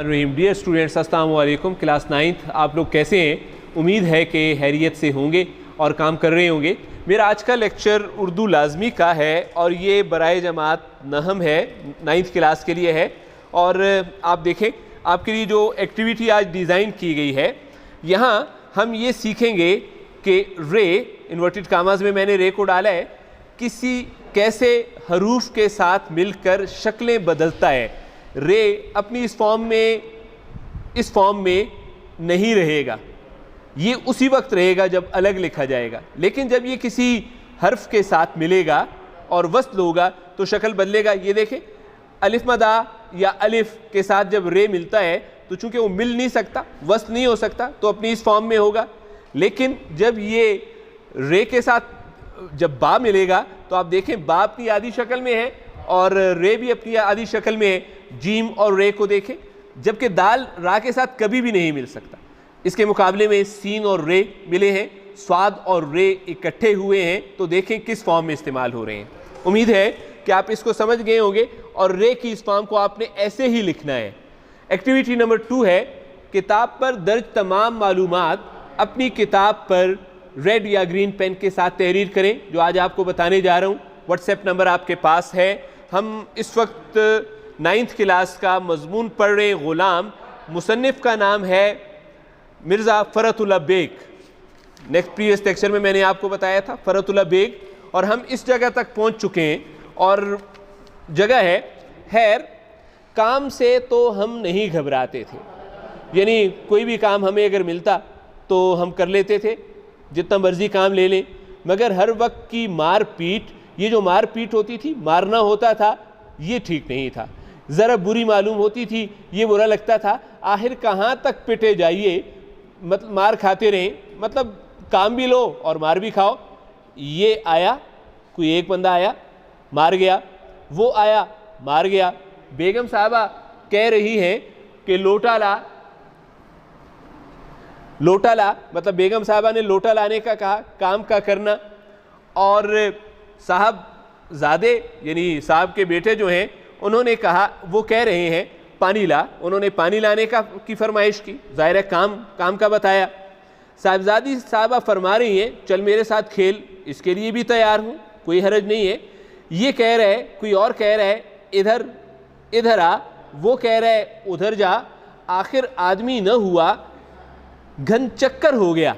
Dear students, अस्सलाम वालेकुम। Class 9th आप लोग कैसे हैं? उम्मीद है कि हैरियत से होंगे और काम कर रहे होंगे। मेरा आज का लेक्चर उर्दू लाजमी का है और ये बराए जमात नहम है, 9th क्लास के लिए है। और आप देखें, आपके लिए जो एक्टिविटी आज डिज़ाइन की गई है, यहाँ हम ये सीखेंगे कि रे, इन्वर्टेड कामाज में मैंने रे को डाला है, किसी कैसे हरूफ के साथ मिलकर शक्लें बदलता है। रे अपनी इस फॉर्म में नहीं रहेगा, ये उसी वक्त रहेगा जब अलग लिखा जाएगा। लेकिन जब ये किसी हर्फ के साथ मिलेगा और वस्ल होगा तो शक्ल बदलेगा। ये देखें, अलिफ मदा या अलिफ के साथ जब रे मिलता है तो चूंकि वो मिल नहीं सकता, वस्ल नहीं हो सकता, तो अपनी इस फॉर्म में होगा। लेकिन जब ये रे के साथ जब बा मिलेगा तो आप देखें, बा अपनी आधी शक्ल में है और रे भी अपनी आधी शक्ल में है। जीम और रे को देखें, जबकि दाल रा के साथ कभी भी नहीं मिल सकता। इसके मुकाबले में सीन और रे मिले हैं, स्वाद और रे इकट्ठे हुए हैं, तो देखें किस फॉर्म में इस्तेमाल हो रहे हैं। उम्मीद है कि आप इसको समझ गए होंगे और रे की इस फॉर्म को आपने ऐसे ही लिखना है। एक्टिविटी नंबर 2 है, किताब पर दर्ज तमाम मालूमात अपनी किताब पर रेड या ग्रीन पेन के साथ तहरीर करें, जो आज आपको बताने जा रहा हूँ। व्हाट्सएप नंबर आपके पास है। हम इस वक्त 9th क्लास का मजमून पढ़ रहे। ग़ुलाम, मुसन्निफ़ का नाम है Mirza Farhatullah Beg. Next previous lecture में मैंने आपको बताया था फ़रतुल्लाह बेग, और हम इस जगह तक पहुंच चुके हैं और जगह है खैर। काम से तो हम नहीं घबराते थे, यानी कोई भी काम हमें अगर मिलता तो हम कर लेते थे, जितना मर्जी काम ले लें। मगर हर वक्त की मार पीट, ये जो मार पीट होती थी, मारना होता था, ये ठीक नहीं था। ज़रा बुरी मालूम होती थी, ये बुरा लगता था। आखिर कहाँ तक पिटे जाइए, मतलब मार खाते रहें, मतलब काम भी लो और मार भी खाओ। ये आया, कोई एक बंदा आया, मार गया, वो आया, मार गया। बेगम साहबा कह रही हैं कि लोटा ला, लोटा ला, मतलब बेगम साहबा ने लोटा लाने का कहा, काम का करना। और साहब ज़ादे यानी साहब के बेटे जो हैं, उन्होंने कहा, वो कह रहे हैं पानी ला, उन्होंने पानी लाने की फरमाइश की, ज़ाहिर है काम का बताया। साहिबजादी साहबा फरमा रही हैं, चल मेरे साथ खेल, इसके लिए भी तैयार हूँ, कोई हरज नहीं है। ये कह रहा है, कोई और कह रहा है इधर आ, वो कह रहा है उधर जा। आखिर आदमी न हुआ, घन चक्कर हो गया।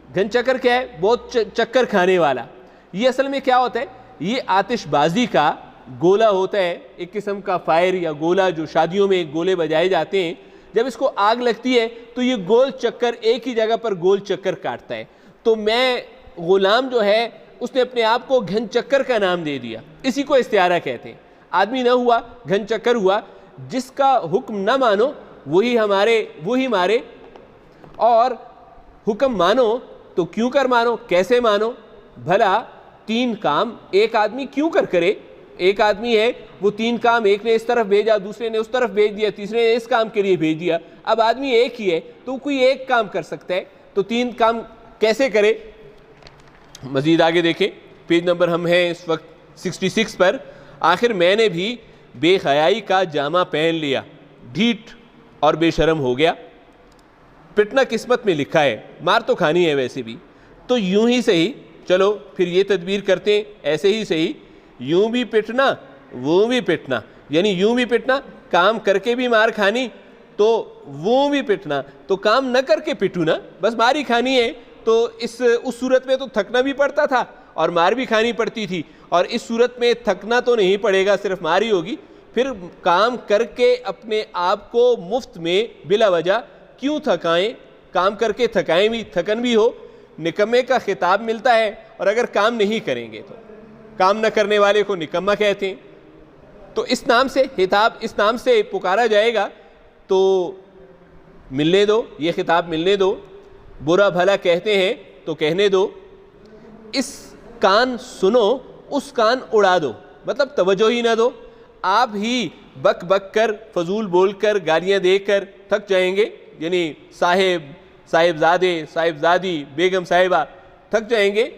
घन चक्कर क्या है? बहुत चक्कर खाने वाला। ये असल में क्या होता है? ये आतिशबाजी का गोला होता है, एक किस्म का फायर या गोला, जो शादियों में गोले बजाए जाते हैं। जब इसको आग लगती है तो ये गोल चक्कर एक ही जगह पर गोल चक्कर काटता है। तो मैं ग़ुलाम जो है, उसने अपने आप को घन चक्कर का नाम दे दिया, इसी को इस्तिआरा कहते हैं। आदमी ना हुआ, घन चक्कर हुआ। जिसका हुक्म ना मानो वही मारे, और हुक्म मानो तो क्यों कर मानो, कैसे मानो। भला 3 काम एक आदमी क्यों करे? एक आदमी है, वो 3 काम, एक ने इस तरफ भेजा, दूसरे ने उस तरफ भेज दिया, तीसरे ने इस काम के लिए भेज दिया। अब आदमी एक ही है तो कोई एक काम कर सकता है, तो 3 काम कैसे करे? मजीद आगे देखें, पेज नंबर हम हैं इस वक्त 66 पर। आखिर मैंने भी बेहयाई का जामा पहन लिया, ढीठ और बेशर्म हो गया। पिटना किस्मत में लिखा है, मार तो खानी है वैसे भी, तो यूं ही सही, चलो फिर ये तदबीर करते हैं, ऐसे ही सही, यूं भी पिटना वो भी पिटना, यानी यूं भी पिटना, काम करके भी मार खानी, तो वो भी पिटना, तो काम न करके पिटू ना, बस मार ही खानी है। तो उस सूरत में तो थकना भी पड़ता था और मार भी खानी पड़ती थी, और इस सूरत में थकना तो नहीं पड़ेगा, सिर्फ मार ही होगी। फिर काम करके अपने आप को मुफ्त में बिला वजह क्यों थकाएं? काम करके थकाएं भी, थकन भी हो। निकम्मे का खिताब मिलता है, और अगर काम नहीं करेंगे तो काम न करने वाले को निकम्मा कहते हैं। तो इस नाम से खिताब, इस नाम से पुकारा जाएगा, तो मिलने दो, ये खिताब मिलने दो। बुरा भला कहते हैं तो कहने दो, इस कान सुनो उस कान उड़ा दो, मतलब तवज्जो ही ना दो। आप ही बक बक कर, फजूल बोल कर, गालियाँ देकर थक जाएंगे, यानी साहेब, साहिबजादे, साहिबजादी, बेगम साहिबा थक जाएंगे।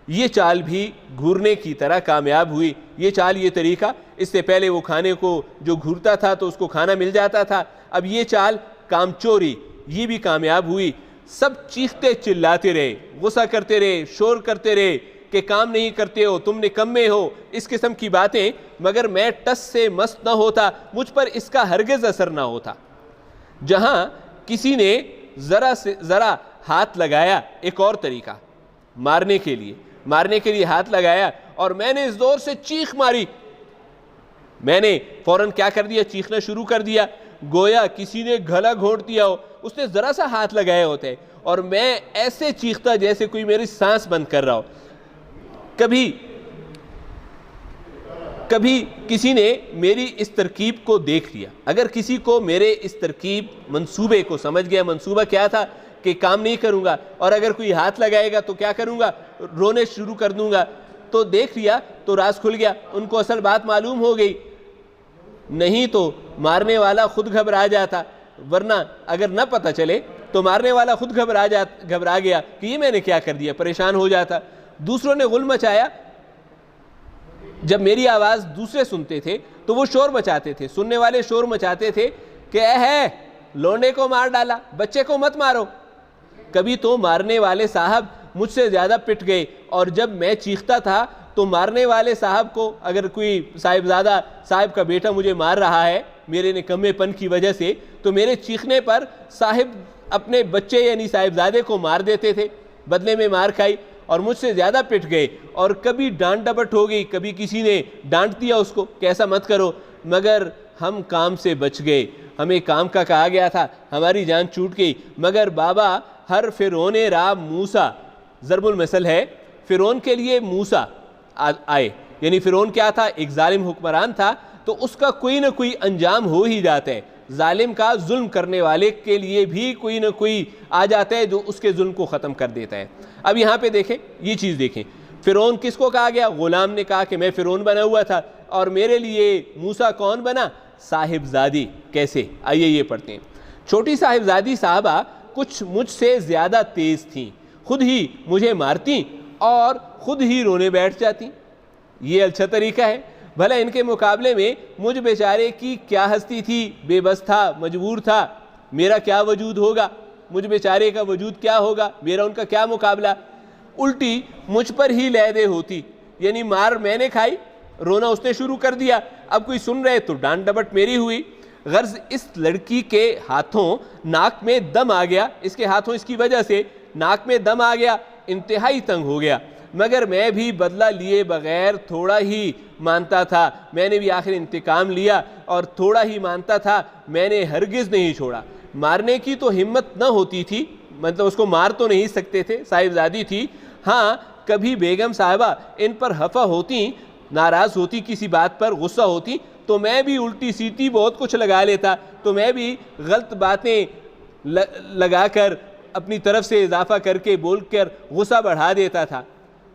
ये चाल भी घूरने की तरह कामयाब हुई। ये चाल, ये तरीका इससे पहले वो खाने को जो घूरता था तो उसको खाना मिल जाता था। अब ये चाल कामचोरी, ये भी कामयाब हुई। सब चीखते चिल्लाते रहे, गुस्सा करते रहे, शोर करते रहे कि काम नहीं करते हो, तुम निकम्मे हो, इस किस्म की बातें। मगर मैं टस से मस्त ना होता, मुझ पर इसका हरगिज़ असर ना होता। जहाँ किसी ने ज़रा से ज़रा हाथ लगाया, एक और तरीका मारने के लिए हाथ लगाया, और मैंने इस जोर से चीख मारी, मैंने फौरन क्या कर दिया, चीखना शुरू कर दिया, गोया किसी ने गला घोंट दिया हो। उसने ज़रा सा हाथ लगाया होता है और मैं ऐसे चीखता जैसे कोई मेरी सांस बंद कर रहा हो। कभी किसी ने मेरी इस तरकीब को देख लिया। अगर किसी को मेरे इस तरकीब मंसूबे को समझ गया, मंसूबा क्या था कि काम नहीं करूँगा, और अगर कोई हाथ लगाएगा तो क्या करूँगा, रोने शुरू कर दूँगा, तो देख लिया तो राज खुल गया, उनको असल बात मालूम हो गई। नहीं तो मारने वाला खुद घबरा जाता, वरना अगर न पता चले तो मारने वाला खुद घबरा गया कि ये मैंने क्या कर दिया, परेशान हो जाता। दूसरों ने गुल मचाया, जब मेरी आवाज़ दूसरे सुनते थे तो वो शोर मचाते थे, सुनने वाले शोर मचाते थे कि है लोंडे को मार डाला, बच्चे को मत मारो। कभी तो मारने वाले साहब मुझसे ज़्यादा पिट गए, और जब मैं चीखता था तो मारने वाले साहब को, अगर कोई साहिबजादा साहिब का बेटा मुझे मार रहा है मेरे निकम्मेपन की वजह से, तो मेरे चीखने पर साहिब अपने बच्चे यानी साहिबजादे को मार देते थे। बदले में मार खाई और मुझसे ज़्यादा पिट गए, और कभी डांट डपट हो गई, कभी किसी ने डांट दिया उसको कि ऐसा मत करो, मगर हम काम से बच गए। हमें काम का कहा गया था, हमारी जान छूट गई। मगर बाबा हर फ़िरौने रा मूसा, ज़रबुल मसल है, फ़िरौन के लिए मूसा आए, यानी फ़िरौन क्या था, एक जालिम हुक्मरान था, तो उसका कोई ना कोई अंजाम हो ही जाता है। जालिम का जुल्म करने वाले के लिए भी कोई ना कोई आ जाता है जो उसके जुल्म को ख़त्म कर देता है। अब यहाँ पे देखें, ये चीज़ देखें, फ़िरौन किसको कहा गया, ग़ुलाम ने कहा कि मैं फ़िरौन बना हुआ था, और मेरे लिए मूसा कौन बना, साहिबजादी। कैसे, आइए ये पढ़ते हैं। छोटी साहिबजादी साहबा कुछ मुझसे ज़्यादा तेज़ थीं, खुद ही मुझे मारती और ख़ुद ही रोने बैठ जाती। ये अच्छा तरीका है। भला इनके मुकाबले में मुझ बेचारे की क्या हस्ती थी, बेबस था, मजबूर था, मेरा क्या वजूद होगा, मुझ बेचारे का वजूद क्या होगा, मेरा उनका क्या मुकाबला। उल्टी मुझ पर ही लहदे होती, यानी मार मैंने खाई, रोना उसने शुरू कर दिया। अब कोई सुन रहे तो डांट डपट मेरी हुई। गर्ज इस लड़की के हाथों नाक में दम आ गया, इसके हाथों इसकी वजह से नाक में दम आ गया, इंतहाई तंग हो गया। मगर मैं भी बदला लिए बगैर थोड़ा ही मानता था, मैंने भी आखिर इंतकाम लिया और थोड़ा ही मानता था, मैंने हरगिज़ नहीं छोड़ा। मारने की तो हिम्मत न होती थी, मतलब उसको मार तो नहीं सकते थे, साहिबजादी थी। हाँ, कभी बेगम साहिबा इन पर हफ़ा होती, नाराज़ होती, किसी बात पर गुस्सा होती, तो मैं भी उल्टी सीधी बहुत कुछ लगा लेता, तो मैं भी गलत बातें लगाकर अपनी तरफ से इजाफा करके बोलकर गुस्सा बढ़ा देता था।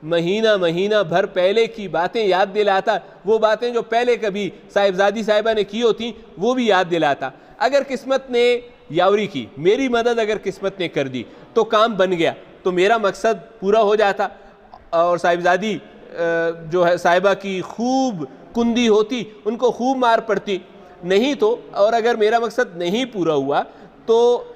महीना भर पहले की बातें याद दिलाता, वो बातें जो पहले कभी साहिबजादी साहिबा ने की होती वो भी याद दिलाता। अगर किस्मत ने यावरी की, मेरी मदद अगर किस्मत ने कर दी तो काम बन गया, तो मेरा मकसद पूरा हो जाता और साहिबजादी जो है साहिबा की खूब कुंदी होती, उनको खूब मार पड़ती। नहीं तो, और अगर मेरा मकसद नहीं पूरा हुआ तो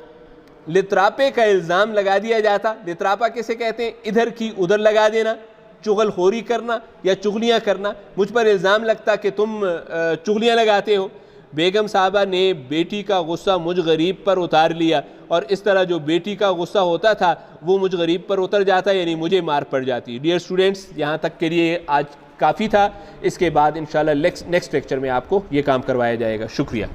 लित्रापे का इल्ज़ाम लगा दिया जाता। लित्रापा किसे कहते हैं, इधर की उधर लगा देना, चुगलखोरी करना या चुगलियाँ करना। मुझ पर इल्ज़ाम लगता कि तुम चुगलियाँ लगाते हो। बेगम साहबा ने बेटी का गुस्सा मुझ गरीब पर उतार लिया, और इस तरह जो बेटी का गुस्सा होता था वो मुझ गरीब पर उतर जाता, यानी मुझे मार पड़ जाती। डियर स्टूडेंट्स, यहाँ तक के लिए आज काफ़ी था। इसके बाद इंशाल्लाह नेक्स्ट लेक्चर में आपको ये काम करवाया जाएगा। शुक्रिया।